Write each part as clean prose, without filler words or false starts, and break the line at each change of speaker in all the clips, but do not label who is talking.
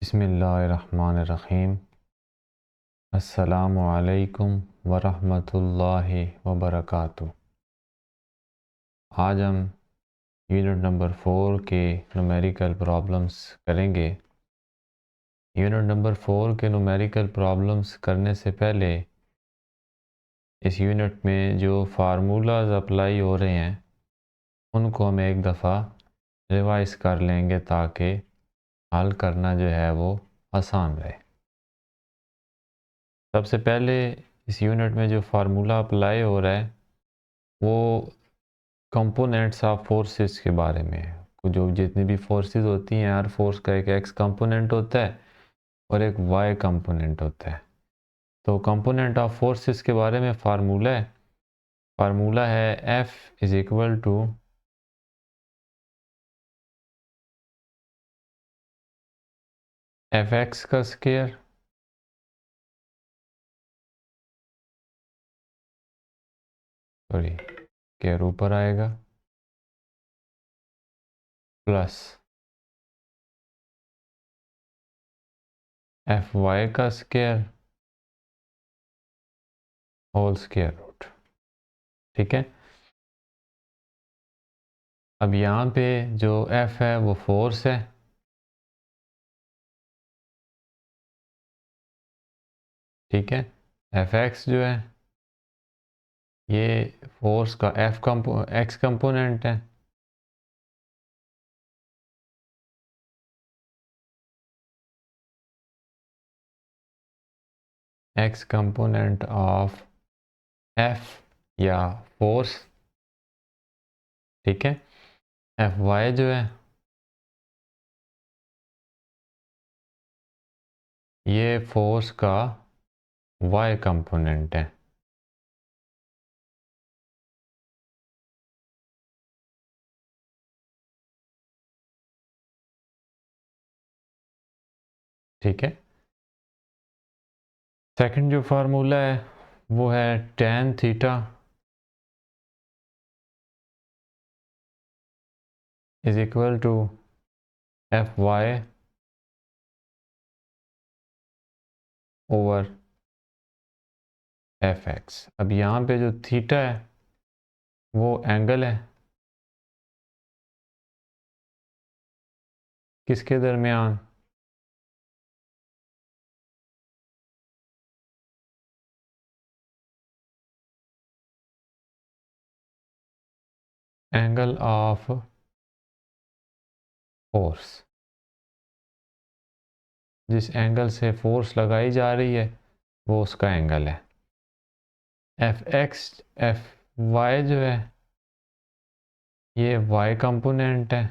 बिस्मिल्लाहिर्रहमानिर्रहीम। अस्सलामु अलैकुम वरहमतुल्लाहि वबरकातुह। आज हम यूनिट नंबर 4 के न्यूमेरिकल प्रॉब्लम्स करेंगे। यूनिट नंबर 4 के न्यूमेरिकल प्रॉब्लम्स करने से पहले इस यूनिट में जो फार्मूलाज अप्लाई हो रहे हैं उनको हम एक दफ़ा रिवाइज कर लेंगे ताकि हल करना जो है वो आसान रहे। सबसे पहले इस यूनिट में जो फार्मूला अप्लाई हो रहा है वो कंपोनेंट्स ऑफ फोर्सेस के बारे में है। जो जितनी भी फोर्सेस होती हैं, हर फोर्स का एक एक्स कंपोनेंट होता है और एक वाई कंपोनेंट होता है। तो कंपोनेंट ऑफ फोर्सेस के बारे में फार्मूला है F is equal to F X का स्क्वायर स्क्वायर ऊपर आएगा प्लस एफ वाई का स्क्वायर होल स्क्वायर रूट। ठीक है। अब यहाँ पे जो F है वो फोर्स है। ठीक है। एफ एक्स जो है ये फोर्स का एक्स कंपोनेंट है। एक्स कंपोनेंट ऑफ एफ या फोर्स। ठीक है। एफ वाई जो है ये फोर्स का वाई कंपोनेंट है। ठीक है। सेकंड जो फार्मूला है वो है tan theta is equal to F Y over F X. अब यहाँ पे जो थीटा है वो एंगल है किसके दरमियान, एंगल ऑफ फोर्स। जिस एंगल से फोर्स लगाई जा रही है वो उसका एंगल है। एफ वाई जो है ये वाई कंपोनेंट है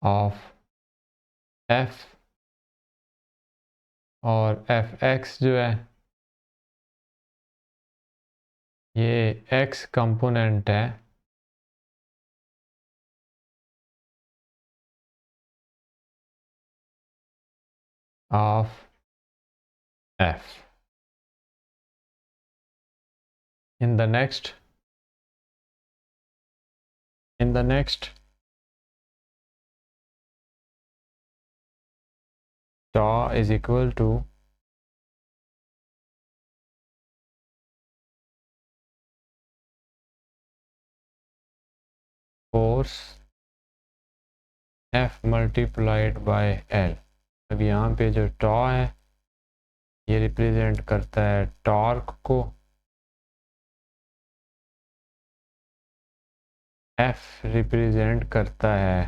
ऑफ एफ और एफ एक्स जो है ये एक्स कंपोनेंट है of F. In the next tau is equal to force F multiplied by L। अब यहाँ पे जो tau है ये रिप्रेजेंट करता है टॉर्क को, F रिप्रेजेंट करता है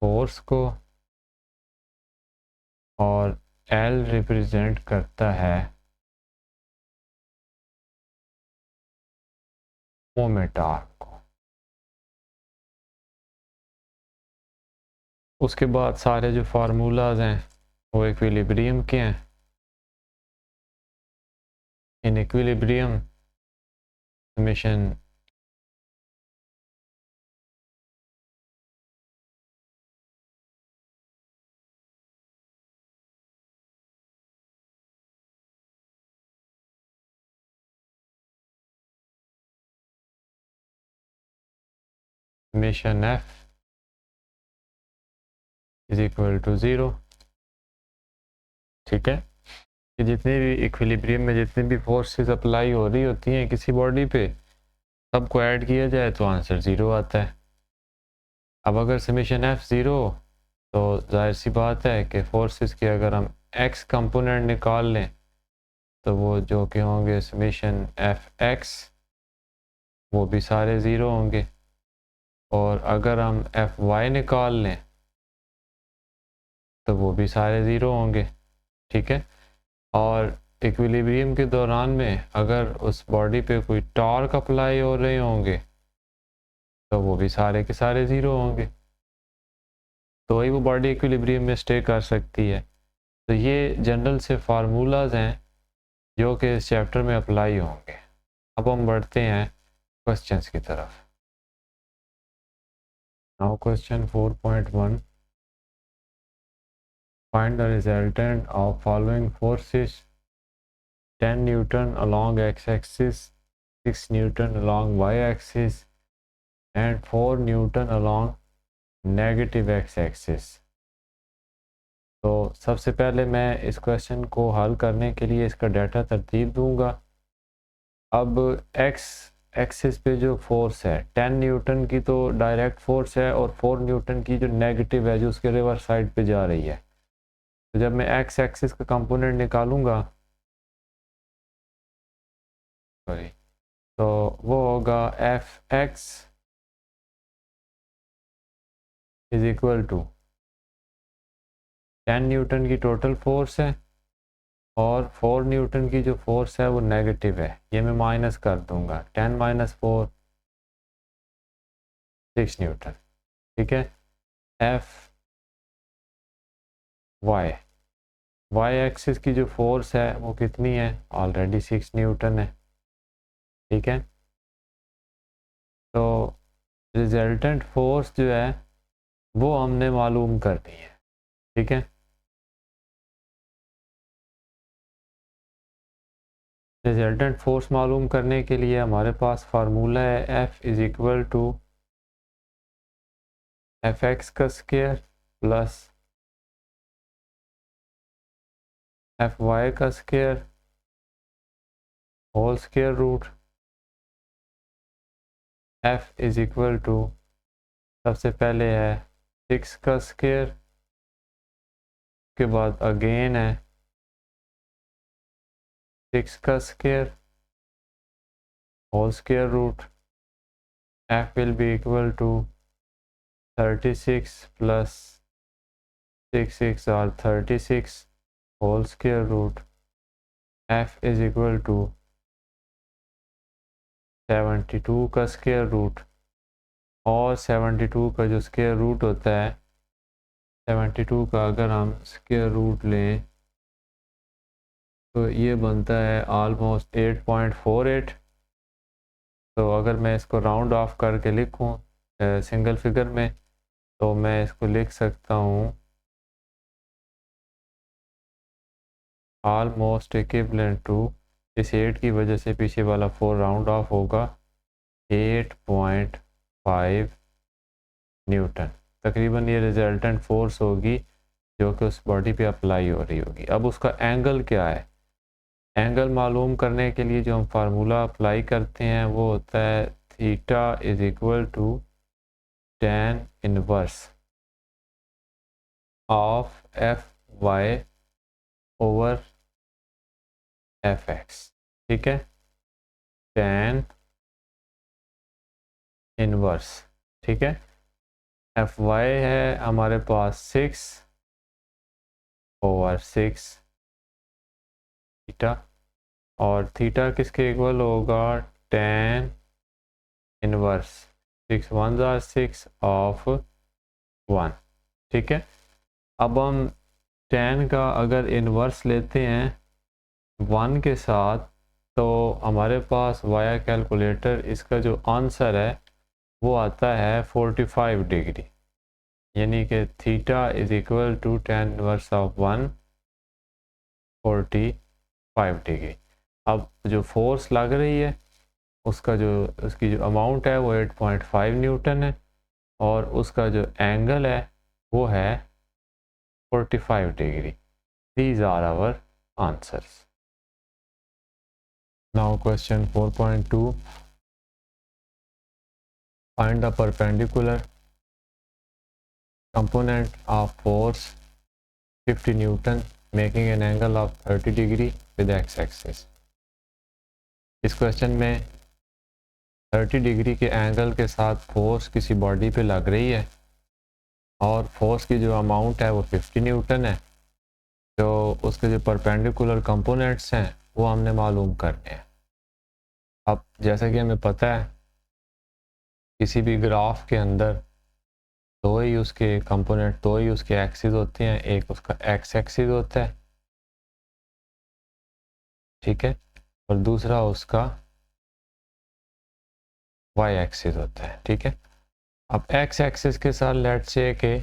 फोर्स को और L रिप्रेजेंट करता है मोमेंट आर्म को। उसके बाद सारे जो फार्मूलाज हैं वो इक्विलिब्रियम के हैं। In equilibrium summation summation F is equal to 0। ठीक है, कि जितने भी इक्विलिब्रियम में जितनी भी फोर्सेस अप्लाई हो रही होती हैं किसी बॉडी पे, सबको ऐड किया जाए तो आंसर 0 आता है। अब अगर समेशन एफ 0 तो जाहिर सी बात है कि फोर्सेस के अगर हम एक्स कंपोनेंट निकाल लें तो वो जो कि होंगे समेशन एफ एक्स, वो भी सारे 0 होंगे। और अगर हम एफ वाई निकाल लें तो वो भी सारे 0 होंगे। ठीक है, और इक्विलिब्रियम के दौरान में अगर उस बॉडी पे कोई टॉर्क अप्लाई हो रहे होंगे तो वो भी सारे के सारे 0 होंगे, तो वही वो बॉडी इक्विलिब्रियम में स्टे कर सकती है। तो ये जनरल से फार्मूलाज हैं जो कि इस चैप्टर में अप्लाई होंगे। अब हम बढ़ते हैं क्वेश्चंस की तरफ। Now question 4.1, find the resultant of following forces: 10 Newton along x-axis, 6 Newton along y-axis and 4 Newton along negative x-axis। तो सबसे पहले मैं इस क्वेश्चन को हल करने के लिए इसका डाटा तरतीब दूंगा। अब x एक्सिस पे जो फोर्स है 10 न्यूटन की तो डायरेक्ट फोर्स है, और 4 न्यूटन की जो नेगेटिव है जो उसके रिवर्स साइड पे जा रही है। तो जब मैं x एक्सिस का कंपोनेंट निकालूंगा, सॉरी, तो वो होगा F X is equal to 10 newton की टोटल फोर्स है और 4 न्यूटन की जो फोर्स है वो नेगेटिव है, ये मैं माइनस कर दूंगा। 10 माइनस 4 6 न्यूटन। ठीक है, एफ वाई, वाई एक्सिस की जो फोर्स है वो कितनी है, ऑलरेडी 6 न्यूटन है। ठीक है, तो रिजल्टेंट फोर्स जो है वो हमने मालूम करनी है। ठीक है, रिजल्टेंट फोर्स मालूम करने के लिए हमारे पास फार्मूला है F is equal to F X का स्क्वायर प्लस एफ वाई का square whole square root. F is equal to सबसे पहले है 6 का स्क्वायर, के बाद अगेन है 6 का square whole square root. F will be equal to 36 plus 6 or 36 whole square root. F is equal to 72 का स्क्वायर रूट, और 72 का जो स्क्वायर रूट होता है 72 का अगर हम स्क्वायर रूट लें तो ये बनता है ऑलमोस्ट 8.48। तो अगर मैं इसको राउंड ऑफ करके लिखूं सिंगल फिगर में, तो मैं इसको लिख सकता हूँ ऑलमोस्ट इक्विवेलेंट टू, इस 8 की वजह से पीछे वाला 4 राउंड ऑफ होगा, 8.5 न्यूटन। तकरीबन ये रिजल्टेंट फोर्स होगी जो कि उस बॉडी पे अप्लाई हो रही होगी। अब उसका एंगल क्या है, एंगल मालूम करने के लिए जो हम फार्मूला अप्लाई करते हैं वो होता है theta is equal to tan inverse of F Y over F X. ठीक है, tan इनवर्स। ठीक है, एफ वाई है हमारे पास 6 ओवर 6 थीटा, और थीटा किसके इक्वल होगा, tan इनवर्स 6 1 जार 6 ऑफ 1। ठीक है, अब हम tan का अगर इनवर्स लेते हैं 1 के साथ तो हमारे पास वाया कैलकुलेटर इसका जो आंसर है वो आता है 45 डिग्री, यानी कि theta is equal to tan inverse of 1 45 degree. अब जो फोर्स लग रही है उसकी जो अमाउंट है वो 8.5 न्यूटन है, और उसका जो एंगल है वो है 45 degree. These are our answers. Now question 4.2, find the perpendicular component of force 50 Newton making an angle of 30 degree with x axis। इस क्वेश्चन में 30 डिग्री के एंगल के साथ फोर्स किसी बॉडी पे लग रही है और फोर्स की जो अमाउंट है वो 50 न्यूटन है। जो उसके जो परपेंडिकुलर कंपोनेंट्स हैं वो हमने मालूम करने हैं। अब जैसा कि हमें पता है किसी भी ग्राफ के अंदर दो ही उसके कंपोनेंट, दो ही उसके एक्सिस होते हैं। एक उसका एक्स एक्सिस होता है, ठीक है, और दूसरा उसका वाई एक्सिस होता है, ठीक है। अब एक्स एक्सिस के साथ लेट्स से के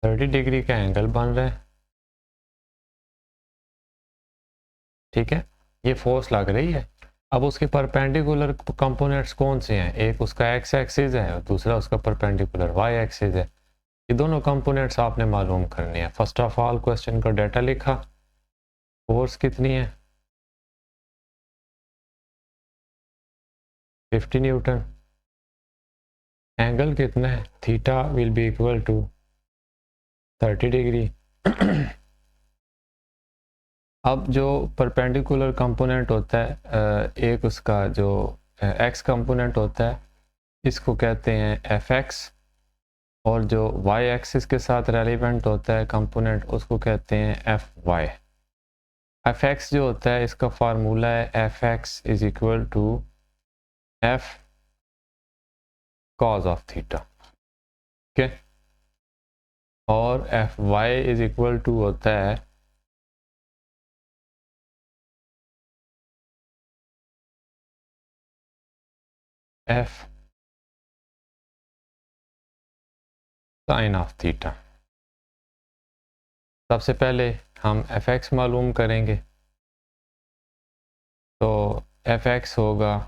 30 डिग्री का एंगल बन रहा है, ठीक है, ये फोर्स लग रही है। अब उसके परपेंडिकुलर कंपोनेंट्स कौन से हैं? एक उसका एक्स एक्सिस है और दूसरा उसका परपेंडिकुलर वाई एक्सिस है। ये दोनों कंपोनेंट्स आपने मालूम करने हैं। फर्स्ट ऑफ ऑल क्वेश्चन का डाटा लिखा, फोर्स कितनी है 50 न्यूटन, एंगल कितना है theta will be equal to 30 degree. अब जो परपेंडिकुलर कंपोनेंट होता है, एक उसका जो एक्स कंपोनेंट होता है इसको कहते हैं एफ एक्स, और जो वाई एक्सिस के साथ रेलिवेंट होता है कंपोनेंट उसको कहते हैं एफ वाई। एफ एक्स जो होता है इसका फार्मूला है F X is equal to F cos of theta, ठीक है, और F Y is equal to होता है एफ साइन ऑफ थीटा। सबसे पहले हम एफ एक्स मालूम करेंगे, तो एफ एक्स होगा,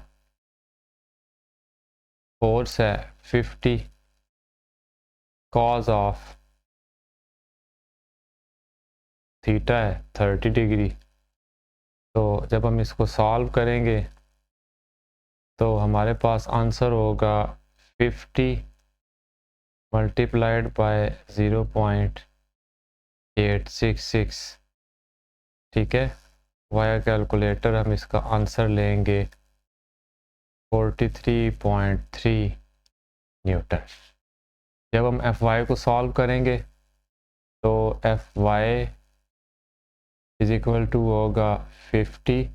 फोर्स है 50 कॉज ऑफ थीटा है 30 डिग्री। तो जब हम इसको सॉल्व करेंगे तो हमारे पास आंसर होगा 50 मल्टीप्लाइड बाय 0.866, ठीक है। वाया कैलकुलेटर हम इसका आंसर लेंगे 43.3 न्यूटन। जब हम एफ वाई को सॉल्व करेंगे तो F Y is equal to होगा 50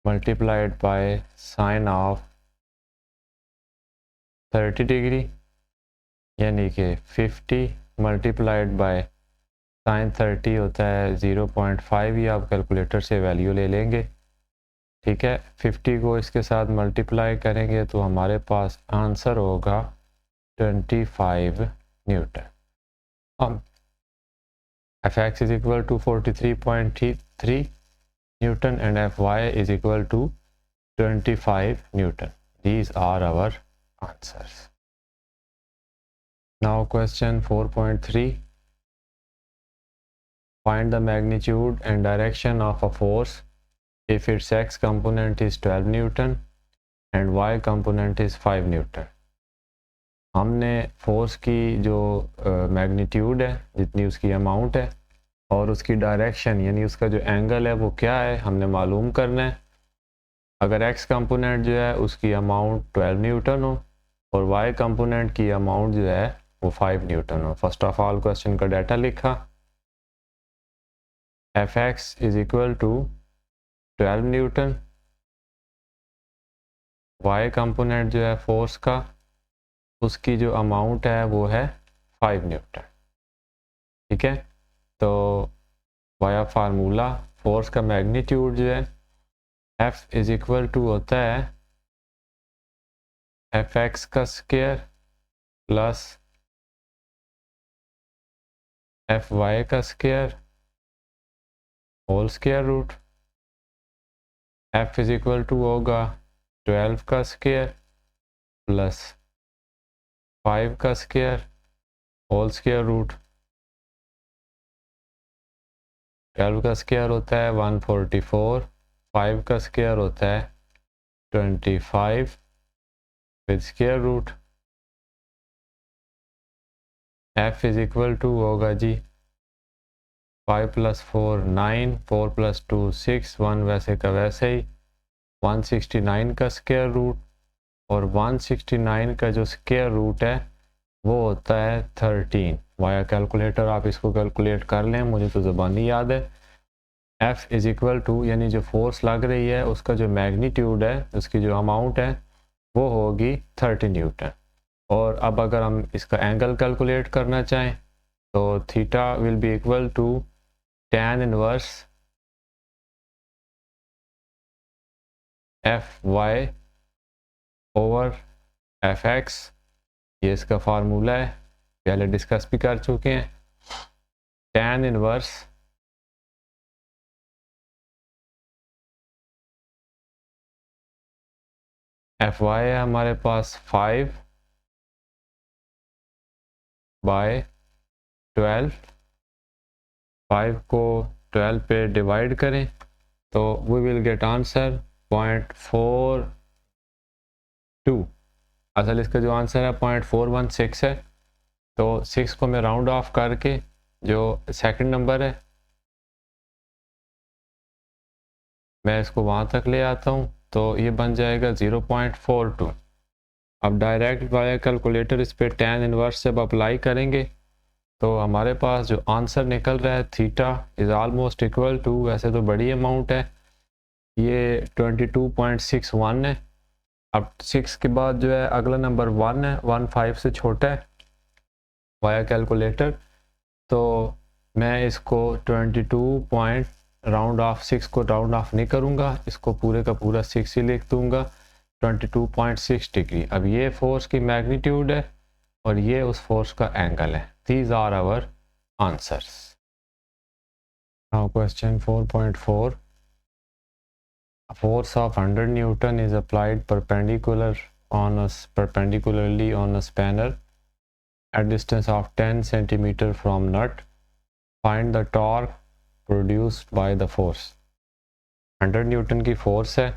multiplied by sine of 30 degree, यानी कि 50 मल्टीप्लाइड बाय साइन 30 होता है 0.5, ये आप कैलकुलेटर से वैल्यू ले लेंगे, ठीक है। 50 को इसके साथ मल्टीप्लाई करेंगे तो हमारे पास आंसर होगा 25 न्यूटन। हम F X is equal to 43.3 Newton and Fy is equal to 25 Newton. These are our answers. Now question 4.3. Find the magnitude and direction of a force if its x component is 12 Newton and y component is 5 Newton. हमने force की जो magnitude है, जितनी उसकी amount है, और उसकी direction यानी उसका जो एंगल है वो क्या है हमने मालूम करना है। अगर x कंपोनेंट जो है उसकी अमाउंट 12 न्यूटन हो और y कंपोनेंट की अमाउंट जो है वो 5 न्यूटन हो। फर्स्ट ऑफ ऑल क्वेश्चन का डाटा लिखा, F X is equal to 12 newton, y component जो है फोर्स का उसकी जो अमाउंट है वो है 5 न्यूटन, ठीक है। तो वाया फार्मूला फोर्स का मैग्नीट्यूड जो है F इज इक्वल टू होता है एफ एक्स का स्क्वायर प्लस एफ वाई का square whole square root. F is equal to होगा 12 का स्क्वायर प्लस 5 का स्क्वायर होल स्क्वायर रूट 12 का स्क्वायर होता है 144, 5 का स्क्वायर होता है 25 with square root. f is equal to होगा जी 5 + 4 9, 4 + 2 6, 1 वैसे का वैसे ही 169 का स्क्वायर रूट, और 169 का जो स्क्वायर रूट है वो होता है 13। वाया कैलकुलेटर आप इसको कैलकुलेट कर लें, मुझे तो ज़बानी याद है। f इज इक्वल टू यानी जो फोर्स लग रही है उसका जो मैग्नीट्यूड है, उसकी जो अमाउंट है वो होगी 30 न्यूटन। और अब अगर हम इसका एंगल कैलकुलेट करना चाहें तो theta will be equal to tan inverse fy over fx, ये इसका फार्मूला है, पहले डिस्कस भी कर चुके हैं। tan इनवर्स fy है हमारे पास 5/12, 5 को 12 पे डिवाइड करें तो वी विल गेट आंसर 0.42। असल इसका जो आंसर है 0.416 है, तो 6 को मैं राउंड ऑफ करके जो सेकंड नंबर है मैं इसको वहाँ तक ले आता हूँ, तो ये बन जाएगा 0.42। अब डायरेक्ट वाया कैलकुलेटर इस पे tan इनवर्स से अब अप्लाई करेंगे तो हमारे पास जो आंसर निकल रहा है theta is almost equal to, वैसे तो बड़ी अमाउंट है ये 22.61 है। अब 6 के बाद जो है अगला नंबर 1 है, 1 5 से छोटा है वाया कैलकुलेटर, तो मैं इसको 22 पॉइंट राउंड ऑफ 6 को राउंड ऑफ नहीं करूँगा, इसको पूरे का पूरा 6 ही लिख दूँगा 22.6 डिग्री। अब ये फोर्स की मैग्नीट्यूड है और ये उस फोर्स का एंगल है। These are our answers. Now question 4.4, a force of 100 Newton is applied perpendicularly on a spanner at distance of 10 centimeter from nut. Find the torque produced by the force। 100 Newton की force है,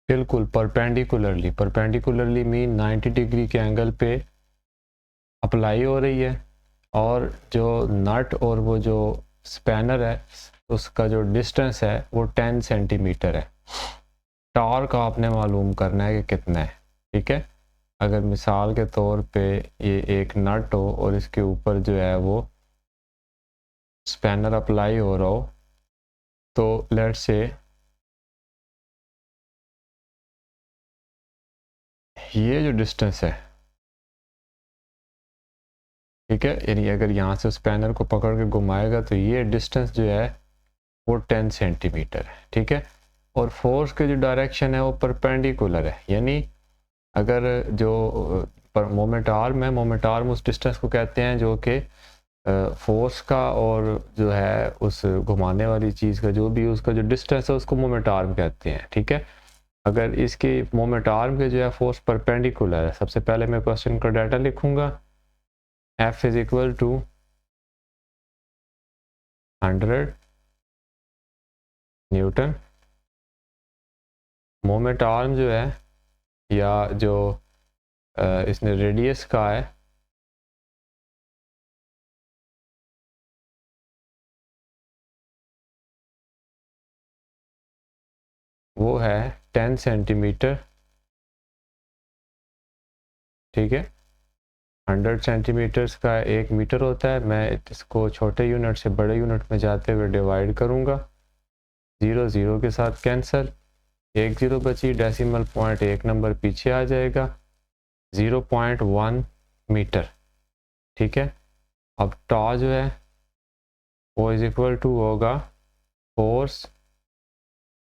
बिल्कुल perpendicularly mean 90 degree के angle पे apply हो रही है, और जो नट और वो जो स्पैनर है उसका जो डिस्टेंस है वो 10 सेंटीमीटर है। टॉर्क आपने मालूम करना है कि कितना है, ठीक है। अगर मिसाल के तौर पे ये एक नट हो और इसके ऊपर जो है वो स्पैनर अप्लाई हो रहा हो, तो लेट्स से ये जो डिस्टेंस है, ठीक है, यानी अगर यहाँ से स्पैनर को पकड़ के घुमाएगा तो ये डिस्टेंस जो है वो 10 सेंटीमीटर है, ठीक है। और फोर्स की जो डायरेक्शन है वो परपेंडिकुलर है, यानी अगर जो मोमेंट आर्म है, मोमेंट आर्म उस डिस्टेंस को कहते हैं जो कि फोर्स का और जो है उस घुमाने वाली चीज़ का जो भी उसका जो डिस्टेंस है उसको मोमेंट आर्म कहते हैं, ठीक है। अगर इसकी मोमेंट आर्म के जो है फोर्स परपेंडिकुलर है, सबसे पहले मैं क्वेश्चन का डाटा लिखूंगा। F is equal to 100 newton, moment arm जो है या जो इसने रेडियस का है वो है 10 सेंटीमीटर, ठीक है। 100 सेंटीमीटर्स का 1 मीटर होता है। मैं इसको छोटे यूनिट से बड़े यूनिट में जाते हुए डिवाइड करूँगा, 0 0 के साथ कैंसिल, 1 0 बची, डेसिमल पॉइंट 1 नंबर पीछे आ जाएगा, 0.1 मीटर, ठीक है। अब टॉ जो है वो इज इक्वल टू होगा फोर्स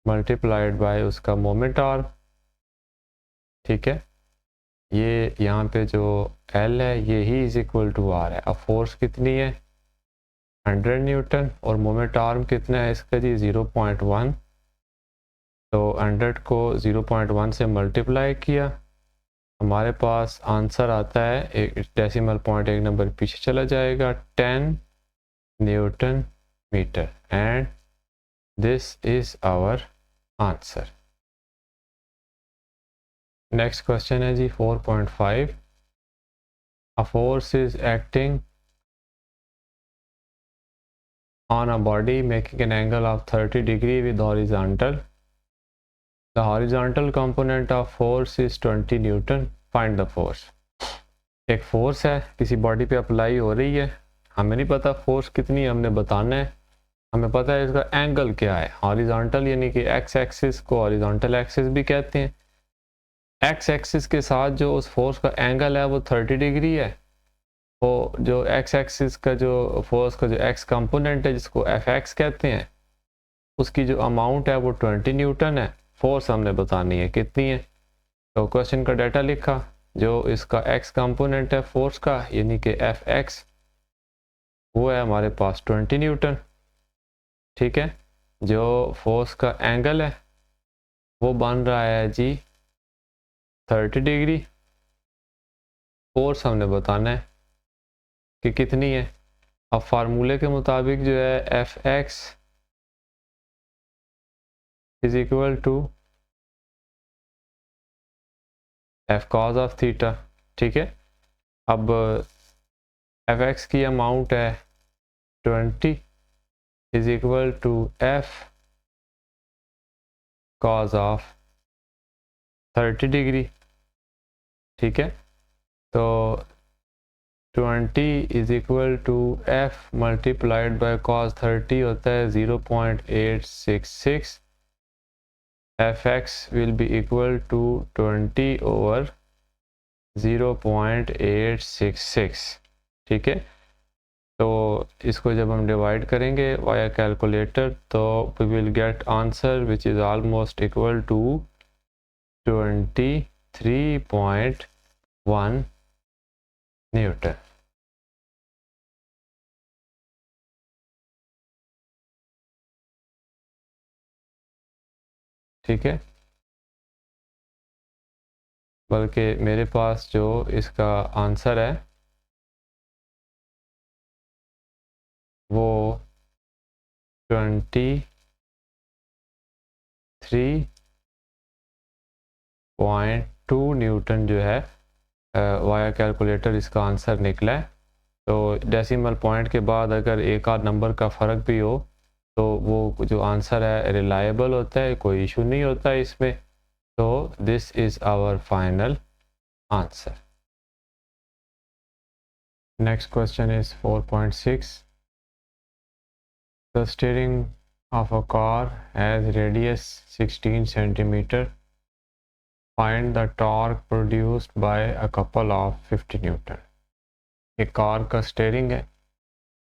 मल्टीप्लाइड बाय उसका मोमेंट आर्म, ठीक है। ये यहाँ पे जो L है ये ही इज इक्वल टू R है। अब फोर्स कितनी है 100 न्यूटन और मोमेंट आर्म कितना है इसका जी 0.1, तो 100 को 0.1 से मल्टीप्लाई किया हमारे पास आंसर आता है, एक डेसिमल पॉइंट एक नंबर पीछे चला जाएगा, 10 newton metre, and this is our answer. Next question है जी 4.5, a force is acting on a body making an angle of 30 degree with horizontal. The horizontal component of force is 20 Newton. Find the force. एक force है किसी body पे apply हो रही है, हमें नहीं पता फोर्स कितनी है, हमने बताना है। हमें पता है इसका एंगल क्या है, हॉरिजॉन्टल यानी कि एक्स एक्सिस को हॉरिजॉन्टल एक्सिस भी कहते हैं। एक्स एक्सिस के साथ जो उस फोर्स का एंगल है वो 30 डिग्री है। वो जो एक्स एक्सिस का जो फोर्स का जो एक्स कंपोनेंट है जिसको एफ एक्स कहते हैं, उसकी जो अमाउंट है वो 20 न्यूटन है। फोर्स हमने बतानी है कितनी है, तो क्वेश्चन का डाटा लिखा, जो इसका एक्स कंपोनेंट है फोर्स का यानी कि एफ एक्स, वो है हमारे पास 20 न्यूटन। ठीक है, जो फोर्स का एंगल है वो बन रहा है जी 30 डिग्री। फोर्स हमने बताना है कि कितनी है। अब फार्मूले के मुताबिक जो है F X is equal to F cos of theta. ठीक है, अब एफ एक्स की अमाउंट है 20 is equal to F cos of 30 degree. ठीक है, तो 20 is equal to F multiplied by cos 30 होता है 0.866। F X will be equal to 20 over 0.866। ठीक है, तो इसको जब हम डिवाइड करेंगे वाया कैलकुलेटर तो we will get answer which is almost equal to 23.1 newton. ठीक है, बल्कि मेरे पास जो इसका आंसर है वो 23.2 न्यूटन जो है वाया कैलकुलेटर इसका आंसर निकला है। तो डेसिमल पॉइंट के बाद अगर एक आध नंबर का फ़र्क भी हो तो वो जो आंसर है रिलायबल होता है, कोई इशू नहीं होता है इसमें। तो this is our final answer. Next question is 4.6, the steering of a car has radius 16 centimeter. Find the torque produced by a couple of 50 Newton. एक कार का स्टेयरिंग है,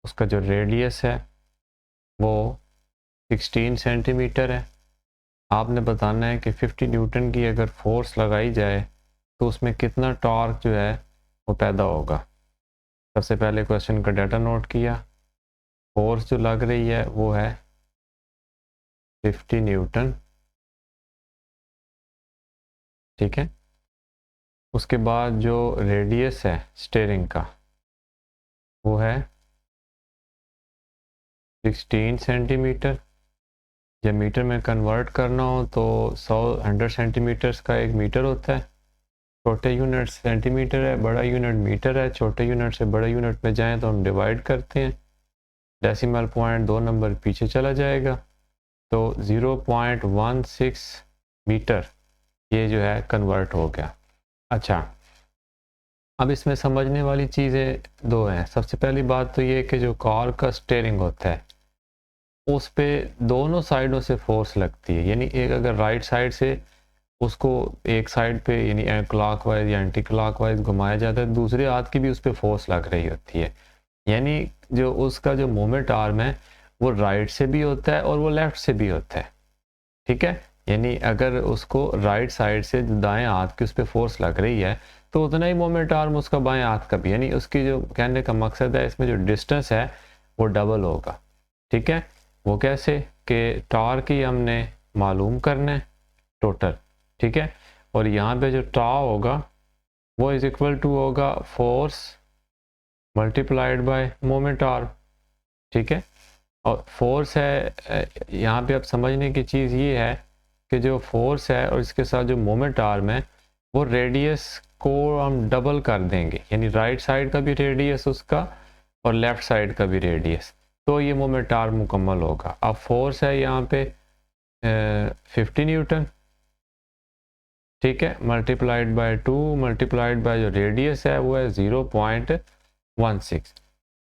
उसका जो रेडियस है वो 16 सेंटीमीटर है। आपने बताना है कि 50 न्यूटन की अगर फोर्स लगाई जाए तो उसमें कितना टॉर्क जो है वो पैदा होगा। सबसे पहले क्वेश्चन का डाटा नोट किया, फोर्स जो लग रही है वो है 50 न्यूटन। ठीक है, उसके बाद जो रेडियस है स्टेयरिंग का वो है 16 सेंटीमीटर। जब मीटर में कन्वर्ट करना हो तो 100 सेंटीमीटर्स का एक मीटर होता है। छोटे यूनिट सेंटीमीटर है, बड़ा यूनिट मीटर है। छोटे यूनिट से बड़े यूनिट में जाएं तो हम डिवाइड करते हैं, डेसिमल पॉइंट 2 नंबर पीछे चला जाएगा, तो 0.16 मीटर ये जो है कन्वर्ट हो गया। अच्छा, अब इसमें समझने वाली चीज़ें दो हैं। सबसे पहली बात तो ये कि जो कार का स्टेयरिंग होता है उस पे दोनों साइडों से फोर्स लगती है, यानी एक अगर राइट साइड से उसको एक साइड पे यानी क्लॉकवाइज या एंटी क्लॉकवाइज घुमाया जाता है, दूसरे हाथ की भी उस पर फोर्स लग रही होती है। यानी जो उसका जो मोमेंट आर्म है वो राइट से भी होता है और वो लेफ्ट से भी होता है। ठीक है, यानी अगर उसको राइट साइड से दाएं हाथ की उस पर फोर्स लग रही है तो उतना ही मोमेंट आर्म उसका बाएं हाथ का भी, यानी उसकी जो कहने का मकसद है इसमें जो डिस्टेंस है वो डबल होगा। ठीक है, वो कैसे कि टॉर्क ही हमने मालूम करना है टोटल। ठीक है, और यहाँ पे जो टॉ होगा वो इज इक्वल टू होगा force multiplied bye moment arm. ठीक है, और फोर्स है यहाँ पे अब समझने की चीज़ ये है कि जो फोर्स है और इसके साथ जो मोमेंट आर्म है वो रेडियस को हम डबल कर देंगे, यानी राइट साइड का भी रेडियस उसका और लेफ्ट साइड का भी रेडियस, तो ये मोमेंट आर्म मुकम्मल होगा। अब फोर्स है यहाँ पे 50 न्यूटन, ठीक है, मल्टीप्लाइड बाय 2 मल्टीप्लाइड बाय जो रेडियस है वो है 0.16।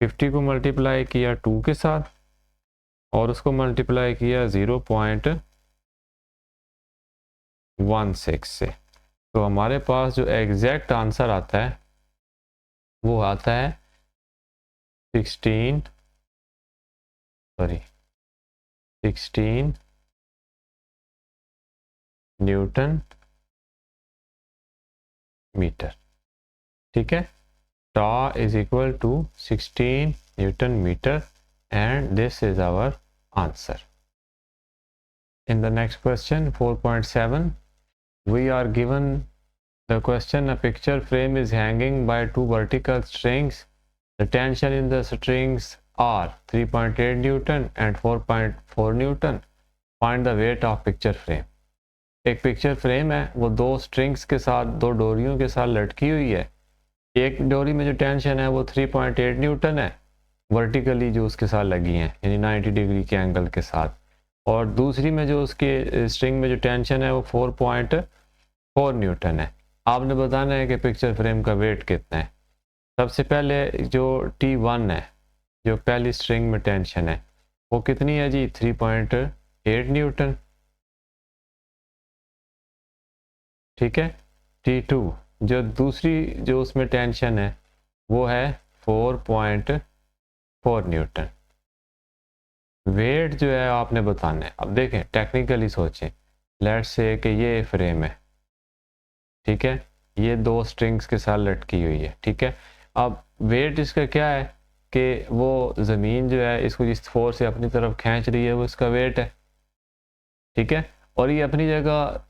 50 को मल्टीप्लाई किया 2 के साथ और उसको मल्टीप्लाई किया 0.16 से, तो हमारे पास जो एग्जैक्ट आंसर आता है वो आता है 16 न्यूटन मीटर। ठीक है, tau is equal to 16 newton metre and this is our answer. In the next question 4.7, we are given the question: a picture frame is hanging by two vertical strings. The tension in the strings are 3.8 Newton and 4.4 Newton. Find the weight of picture frame. एक picture frame है, वो दो strings के साथ, दो डोरियों के साथ लटकी हुई है। एक डोरी में जो टेंशन है वो 3.8 न्यूटन है, वर्टिकली जो उसके साथ लगी हैं, यानी 90 डिग्री के एंगल के साथ, और दूसरी में जो उसके स्ट्रिंग में जो टेंशन है वो 4.4 न्यूटन है। आपने बताना है कि पिक्चर फ्रेम का वेट कितना है। सबसे पहले जो T1 है, जो पहली स्ट्रिंग में टेंशन है, वो कितनी है जी? 3.8 न्यूटन। ठीक है, T2 जो दूसरी जो उसमें टेंशन है वो है 4.4 न्यूटन। वेट जो है आपने बताना है। अब देखें, टेक्निकली सोचें, लेट्स से कि ये फ्रेम है, ठीक है, ये दो स्ट्रिंग्स के साथ लटकी हुई है, ठीक है। अब वेट इसका क्या है कि वो ज़मीन जो है इसको जिस फोर्स से अपनी तरफ खींच रही है वो इसका वेट है, ठीक है। और ये अपनी जगह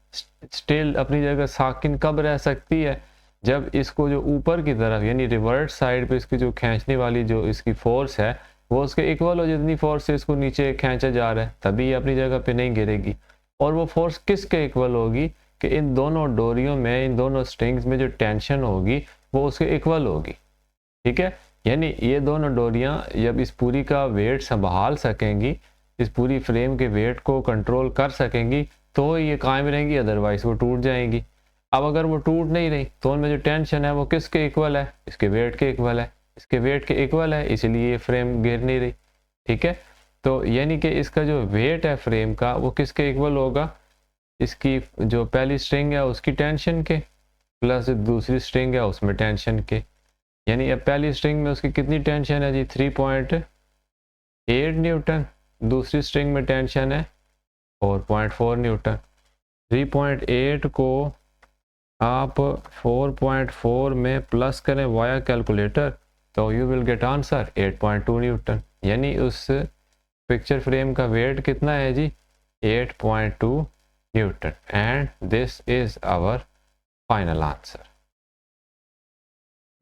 स्टिल अपनी जगह साकिन कब रह सकती है? जब इसको जो ऊपर की तरफ यानी रिवर्स साइड पे इसकी जो खींचने वाली जो इसकी फोर्स है वो उसके इक्वल हो, जितनी फोर्स से इसको नीचे खींचा जा रहा है, तभी ये अपनी जगह पे नहीं गिरेगी। और वो फोर्स किसके इक्वल होगी कि इन दोनों डोरियों में, इन दोनों स्ट्रिंग्स में जो टेंशन होगी वो उसके इक्वल होगी, ठीक है। यानी ये दोनों डोरियां जब इस पूरी का वेट संभाल सकेंगी, इस पूरी फ्रेम के वेट को कंट्रोल कर सकेंगी, तो ये कायम रहेंगी, अदरवाइज वो टूट जाएंगी। अब अगर वो टूट नहीं रही तो उनमें जो टेंशन है वो किसके इक्वल है? इसके वेट के इक्वल है। इसके वेट के इक्वल है, इसलिए ये फ्रेम गिर नहीं रही, ठीक है। तो यानी कि इसका जो वेट है फ्रेम का वो किसके इक्वल होगा? इसकी जो पहली स्ट्रिंग है उसकी टेंशन के प्लस दूसरी स्ट्रिंग है उसमें टेंशन के। यानी अब पहली स्ट्रिंग में उसकी कितनी टेंशन है जी? 3.8 न्यूटन। दूसरी स्ट्रिंग में टेंशन है 4.4 न्यूटन। 3.8 को आप 4.4 में प्लस करें वाया कैलकुलेटर तो you will get answer 8.2 newton. यानी उस पिक्चर फ्रेम का वेट कितना है जी? 8.2 newton. And this is our final answer.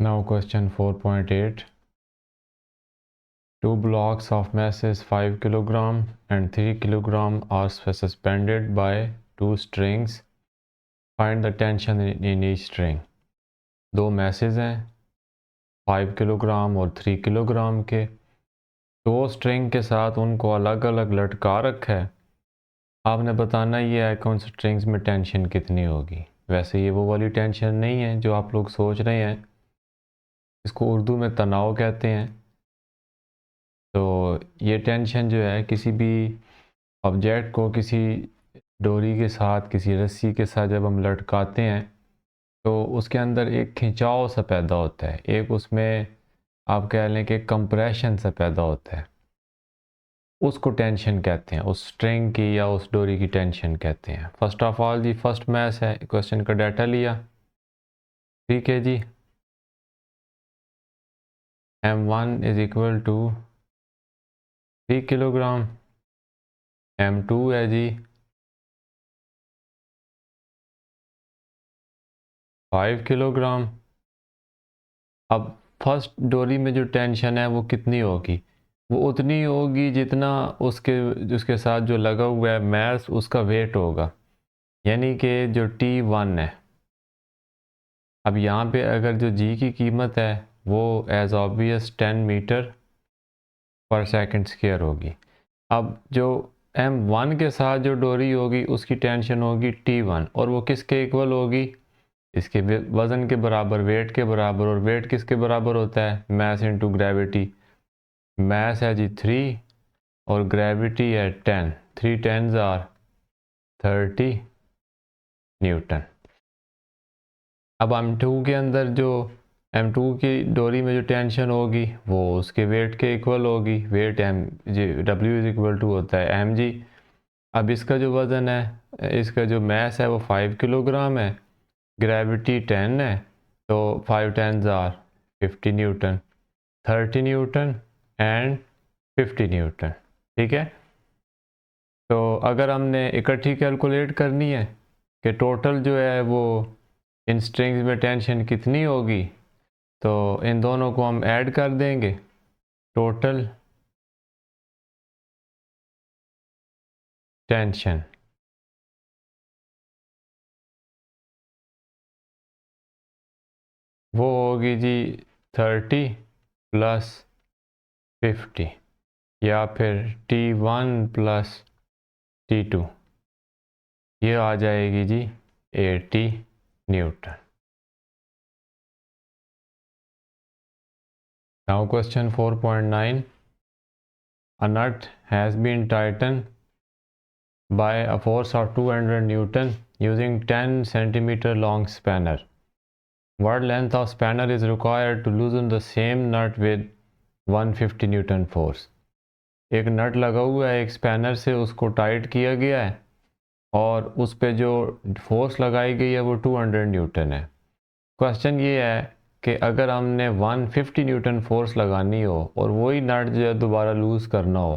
Now question 4.8. Two blocks of masses 5 kg and 3 kg are suspended by two strings. Find the tension in each string. दो message हैं 5 kilogram और 3 kilogram के, दो string के साथ उनको अलग अलग लटका रखा है। आपने बताना ये है कि उन स्ट्रिंग्स में टेंशन कितनी होगी। वैसे ये वो वाली टेंशन नहीं है जो आप लोग सोच रहे हैं, इसको उर्दू में तनाव कहते हैं। तो ये टेंशन जो है किसी भी ऑब्जेक्ट को किसी डोरी के साथ, किसी रस्सी के साथ जब हम लटकाते हैं तो उसके अंदर एक खिंचाव सा पैदा होता है, एक उसमें आप कह लें कि कंप्रेशन सा पैदा होता है, उसको टेंशन कहते हैं, उस स्ट्रिंग की या उस डोरी की टेंशन कहते हैं। फर्स्ट ऑफ ऑल जी फर्स्ट मैथ है, क्वेश्चन का डाटा लिया, ठीक है जी। M1 is equal to 3 kilogram, M2 है जी 5 किलोग्राम, अब फर्स्ट डोरी में जो टेंशन है वो कितनी होगी, वो उतनी होगी जितना उसके उसके साथ जो लगा हुआ है मैस उसका वेट होगा, यानी कि जो T1 है। अब यहाँ पे अगर जो जी की कीमत है वो एज ऑब्वियस 10 मीटर पर सेकंड स्क्वायर होगी। अब जो M1 के साथ जो डोरी होगी उसकी टेंशन होगी T1 और वो किसके इक्वल होगी, इसके वज़न के बराबर, वेट के बराबर। और वेट किसके बराबर होता है, मैस इनटू ग्रेविटी। मैस है जी 3 और ग्रेविटी है 10, 3 टेंस आर 30 न्यूटन। अब M2 के अंदर जो M2 की डोरी में जो टेंशन होगी वो उसके वेट के इक्वल होगी। Weight M G W is equal to होता है mg। अब इसका जो वज़न है, इसका जो मैस है वो 5 किलोग्राम है, ग्रेविटी 10 है, तो 5 tens are 50 newton, 30 newton and 50 newton. ठीक है, तो अगर हमने इकट्ठी कैलकुलेट करनी है कि टोटल जो है वो इन स्ट्रिंग्स में टेंशन कितनी होगी, तो इन दोनों को हम ऐड कर देंगे। टोटल टेंशन वो होगी जी 30 प्लस 50 या फिर T1 प्लस T2, ये आ जाएगी जी 80 Newton. Now question 4.9, a nut has been tightened by a force of 200 Newton using 10 centimeter long spanner. What length of spanner is required to loosen the same nut with 150 Newton force? एक नट लगा हुआ है एक spanner से, उसको tight किया गया है और उस पे जो फोर्स लगाई गई है वो 200 न्यूटन है। क्वेश्चन ये है कि अगर हमने 150 न्यूटन फोर्स लगानी हो और वही नट जो है दोबारा लूज़ करना हो,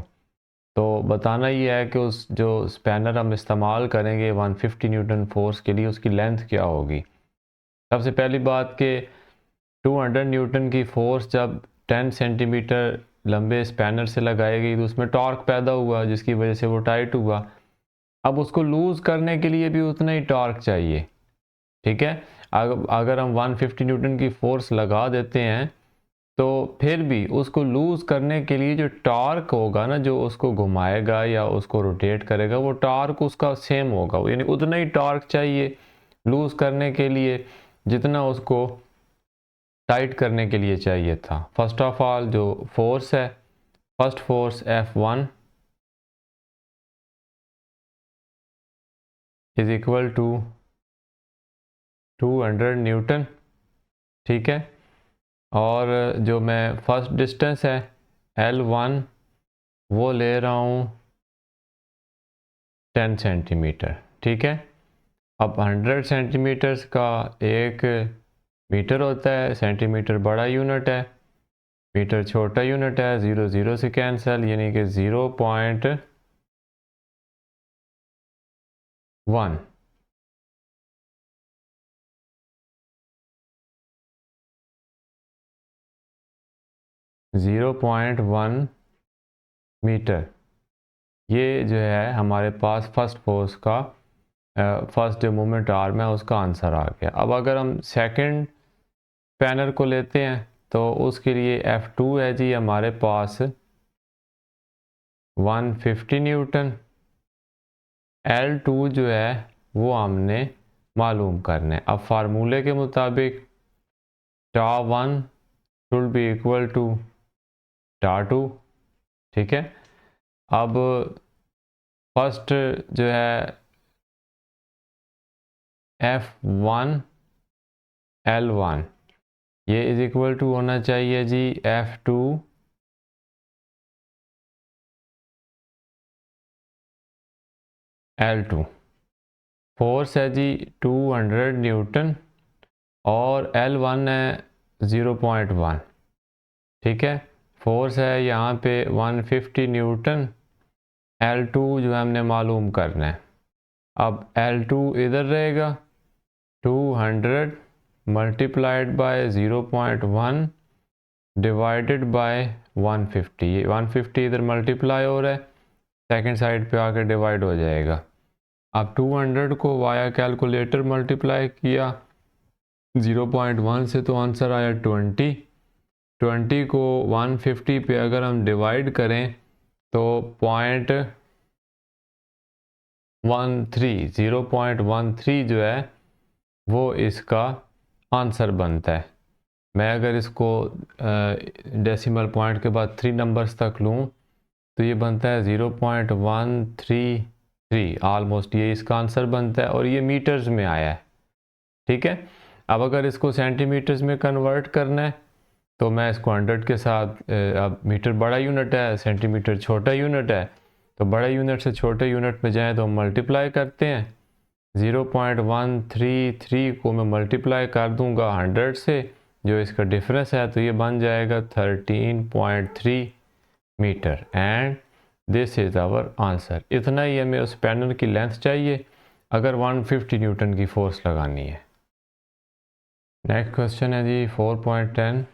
तो बताना ये है कि उस जो स्पैनर हम इस्तेमाल करेंगे 150 न्यूटन फोर्स के लिए उसकी लेंथ क्या होगी। सबसे पहली बात कि 200 न्यूटन की फोर्स जब 10 सेंटीमीटर लंबे स्पैनर से लगाई गई तो उसमें टॉर्क पैदा हुआ जिसकी वजह से वो टाइट हुआ। अब उसको लूज़ करने के लिए भी उतना ही टॉर्क चाहिए। ठीक है, अगर हम 150 न्यूटन की फोर्स लगा देते हैं तो फिर भी उसको लूज़ करने के लिए जो टॉर्क होगा ना, जो उसको घुमाएगा या उसको रोटेट करेगा, वो टॉर्क उसका सेम होगा, यानी उतना ही टॉर्क चाहिए लूज़ करने के लिए जितना उसको टाइट करने के लिए चाहिए था। फर्स्ट ऑफ ऑल जो फोर्स है, first force F1 is equal to 200 newton. ठीक है, और जो मैं फर्स्ट डिस्टेंस है L1 वो ले रहा हूँ 10 सेंटीमीटर। ठीक है, अब 100 सेंटीमीटर्स का 1 मीटर होता है, सेंटीमीटर बड़ा यूनिट है, मीटर छोटा यूनिट है, 0 0 से कैंसिल, यानी कि 0.1। ज़ीरो पॉइंट वन मीटर, ये जो है हमारे पास फर्स्ट फोर्स का फर्स्ट जो मोमेंट आर्म है उसका आंसर आ गया। अब अगर हम सेकंड पैनल को लेते हैं तो उसके लिए F2 है जी हमारे पास 150 न्यूटन। L2 जो है वो हमने मालूम करना है। अब फार्मूले के मुताबिक टा1 शुड बी इक्वल टू टा2। ठीक है, अब फर्स्ट जो है F1 L1 ये इज इक्वल टू होना चाहिए जी F2 L2। फोर्स है जी 200 न्यूटन और L1 है 0.1। ठीक है, फोर्स है यहाँ पे 150 न्यूटन, L2 जो है हमने मालूम करना है। अब L2 इधर रहेगा 200 मल्टीप्लाइड बाय 0.1 डिवाइडेड बाय 150। ये 150 इधर मल्टीप्लाई हो रहा है, सेकंड साइड पे आकर डिवाइड हो जाएगा। अब 200 को वाया कैलकुलेटर मल्टीप्लाई किया 0.1 से तो आंसर आया 20। 20 को 150 पे अगर हम डिवाइड करें तो 0.13 जो है वो इसका आंसर बनता है। मैं अगर इसको डेसिमल पॉइंट के बाद 3 नंबर्स तक लूँ तो ये बनता है 0.133 ऑलमोस्ट, ये इसका आंसर बनता है और ये मीटर्स में आया है। ठीक है, अब अगर इसको सेंटीमीटर्स में कन्वर्ट करना है तो मैं इसको 100 के साथ, अब मीटर बड़ा यूनिट है, सेंटीमीटर छोटा यूनिट है, तो बड़े यूनिट से छोटे यूनिट में जाएँ तो मल्टीप्लाई करते हैं। 0.133 को मैं मल्टीप्लाई कर दूंगा 100 से, जो इसका डिफरेंस है, तो ये बन जाएगा 13.3 metre and this is our answer. इतना ही हमें उस पैनल की लेंथ चाहिए अगर 150 न्यूटन की फोर्स लगानी है। नेक्स्ट क्वेश्चन है जी 4.10।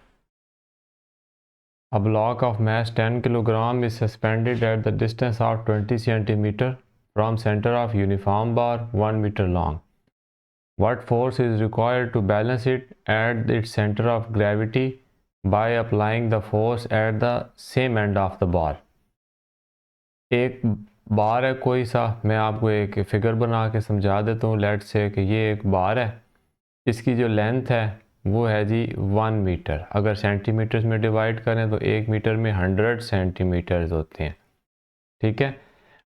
A block of mass 10 kilogram is suspended at the distance of 20 centimeter from center of uniform bar 1 meter long. What force is required to balance it at its center of gravity by applying the force at the same end of the bar? एक बार है कोई सा, मैं आपको एक figure बना के समझा देता हूँ। लेट से कि ये एक बार है, इसकी जो लेंथ है वो है जी 1 मीटर। अगर सेंटीमीटर्स में डिवाइड करें तो 1 मीटर में 100 सेंटीमीटर्स होते हैं। ठीक है,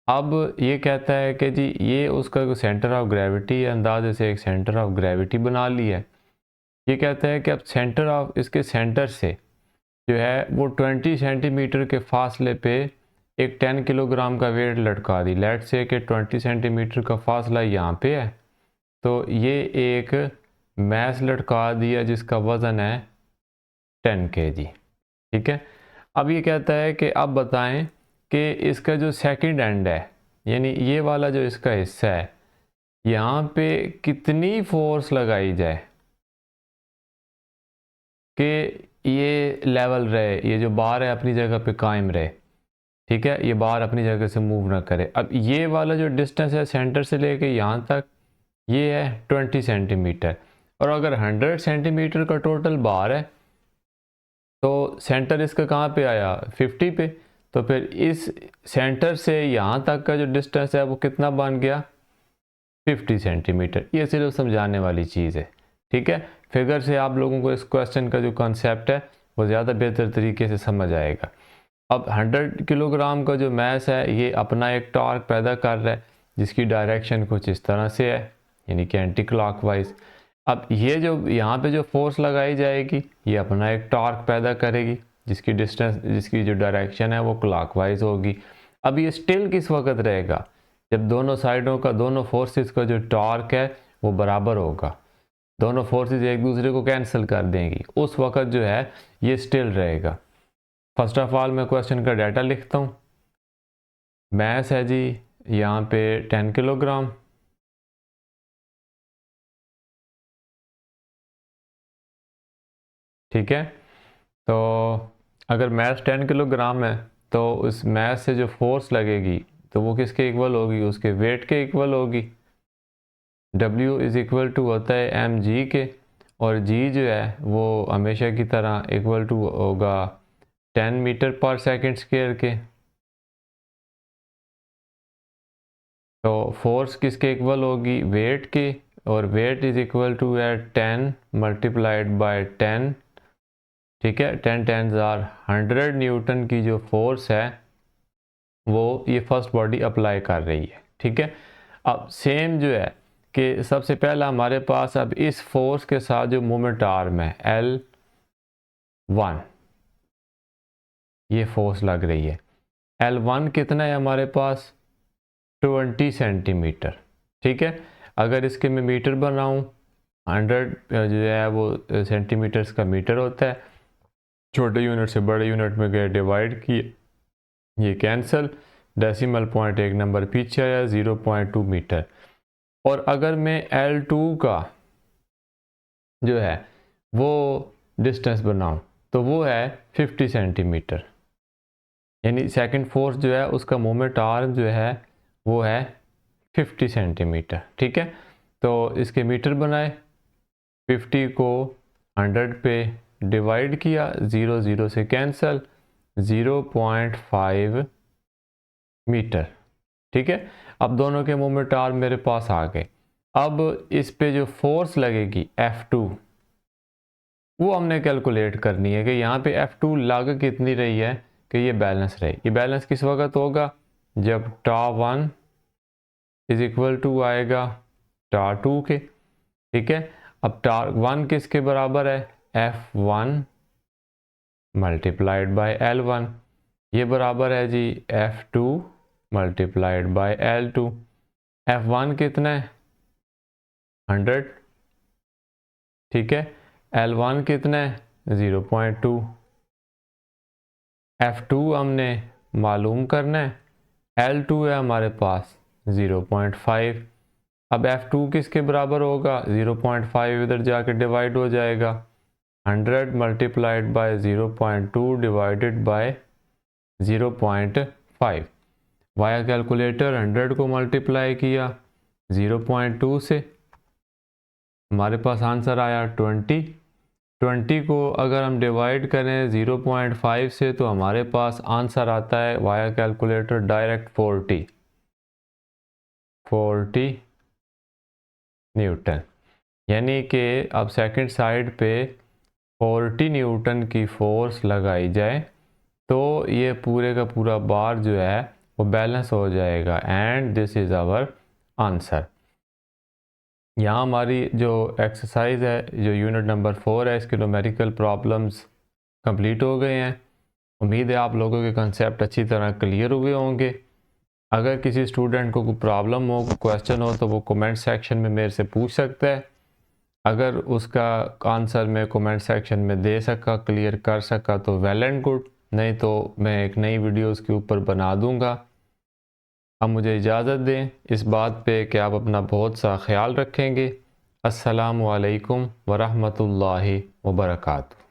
अब ये कहता है कि जी ये उसका सेंटर ऑफ ग्रेविटी है, अंदाजे से एक सेंटर ऑफ ग्रेविटी बना ली है। ये कहता है कि अब सेंटर ऑफ, इसके सेंटर से जो है वो 20 सेंटीमीटर के फासले पे एक 10 किलोग्राम का वेट लटका दी। लेट से कि 20 सेंटीमीटर का फासला यहाँ पे है, तो ये एक मैस लटका दिया जिसका वज़न है 10 kg। ठीक है, अब ये कहता है कि अब बताएं कि इसका जो सेकंड एंड है, यानी ये वाला जो इसका हिस्सा है, यहाँ पे कितनी फोर्स लगाई जाए कि ये लेवल रहे, ये जो बार है अपनी जगह पे कायम रहे। ठीक है, ये बार अपनी जगह से मूव ना करे। अब ये वाला जो डिस्टेंस है सेंटर से लेके यहाँ तक, ये है 20 सेंटीमीटर, और अगर 100 सेंटीमीटर का टोटल बार है तो सेंटर इसका कहाँ पे आया, 50 पे। तो फिर इस सेंटर से यहाँ तक का जो डिस्टेंस है वो कितना बन गया, 50 सेंटीमीटर। ये सिर्फ समझाने वाली चीज़ है। ठीक है, फिगर से आप लोगों को इस क्वेश्चन का जो कॉन्सेप्ट है वो ज़्यादा बेहतर तरीके से समझ आएगा। अब 100 किलोग्राम का जो मैस है ये अपना एक टॉर्क पैदा कर रहा है जिसकी डायरेक्शन कुछ इस तरह से है, यानी कि एंटी क्लॉकवाइज। अब ये जो यहाँ पे जो फोर्स लगाई जाएगी ये अपना एक टॉर्क पैदा करेगी जिसकी डिस्टेंस, जिसकी जो डायरेक्शन है वो क्लॉकवाइज होगी। अब ये स्टिल किस वक्त रहेगा, जब दोनों साइडों का, दोनों फोर्सेस का जो टॉर्क है वो बराबर होगा, दोनों फोर्सेस एक दूसरे को कैंसिल कर देंगी, उस वक्त जो है ये स्टिल रहेगा। फर्स्ट ऑफ ऑल मैं क्वेश्चन का डाटा लिखता हूँ। मैस है जी यहाँ पे 10 किलोग्राम, ठीक है। तो अगर मैस 10 किलोग्राम है तो उस मैस से जो फोर्स लगेगी तो वो किसके इक्वल होगी, उसके वेट के इक्वल होगी। W इज़ इक्वल टू होता है mg के, और g जो है वो हमेशा की तरह इक्वल टू होगा 10 मीटर पर सेकंड स्क्वायर के। तो फोर्स किसके इक्वल होगी, वेट के, और वेट इज़ इक्वल टू है 10 मल्टीप्लाइड बाय 10। ठीक है, 10 10s आर 100 न्यूटन की जो फोर्स है वो ये फर्स्ट बॉडी अप्लाई कर रही है। ठीक है, अब सेम जो है कि सबसे पहला हमारे पास अब इस फोर्स के साथ जो मोमेंट आर्म है L1, ये फोर्स लग रही है। L1 कितना है हमारे पास, 20 सेंटीमीटर। ठीक है, अगर इसके मैं मीटर बनाऊँ, 100 जो है वो सेंटीमीटर्स का मीटर होता है, छोटे यूनिट से बड़े यूनिट में गए, डिवाइड किए, ये कैंसिल, डेसिमल पॉइंट एक नंबर पीछे आया, 0.2 मीटर। और अगर मैं L2 का जो है वो डिस्टेंस बनाऊं तो वो है 50 सेंटीमीटर, यानी सेकंड फोर्स जो है उसका मोमेंट आर्म जो है वो है 50 सेंटीमीटर। ठीक है, तो इसके मीटर बनाए, 50 को 100 पे डिवाइड किया, 0 0 से कैंसल, 0.5 मीटर। ठीक है, अब दोनों के मोमेंट आर्म मेरे पास आ गए। अब इस पे जो फोर्स लगेगी F2 वो हमने कैलकुलेट करनी है कि यहाँ पे F2 लग कितनी रही है कि ये बैलेंस रहे। ये बैलेंस किस वक्त होगा, जब टा1 इज इक्वल टू आएगा टा2 के। ठीक है, अब टा1 किसके बराबर है, F1 मल्टीप्लाइड बाय L1, ये बराबर है जी F2 multiplied by L2। F1 कितना है 100, ठीक है, L1 कितना है 0.2, F2 हमने मालूम करना है, L2 है हमारे पास 0.5। अब F2 किसके बराबर होगा, 0.5 इधर जाके डिवाइड हो जाएगा, 100 multiplied by 0.2 divided by 0.5। Via calculator 100 को मल्टीप्लाई किया 0.2 से, हमारे पास आंसर आया 20। 20 को अगर हम डिवाइड करें 0.5 से तो हमारे पास आंसर आता है वाया कैलकुलेटर डायरेक्ट 40 न्यूटन। यानी कि अब सेकंड साइड पे 40 न्यूटन की फोर्स लगाई जाए तो ये पूरे का पूरा बार जो है वो बैलेंस हो जाएगा, and this is our answer. यहाँ हमारी जो एक्सरसाइज है, जो यूनिट नंबर 4 है, इसके न्यूमेरिकल प्रॉब्लम्स कंप्लीट हो गए हैं। उम्मीद है आप लोगों के कंसेप्ट अच्छी तरह क्लियर हुए होंगे। अगर किसी स्टूडेंट को कोई प्रॉब्लम हो, कोई क्वेश्चन हो तो वो कमेंट सेक्शन में मेरे से पूछ सकता है। अगर उसका आंसर मैं कमेंट सेक्शन में दे सका, क्लियर कर सका तो वेल एंड गुड, नहीं तो मैं एक नई वीडियो उसके ऊपर बना दूंगा। अब मुझे इजाज़त दें इस बात पे कि आप अपना बहुत सा ख्याल रखेंगे। अस्सलामु अलैकुम वरहमतुल्लाहि वबरकातुहू।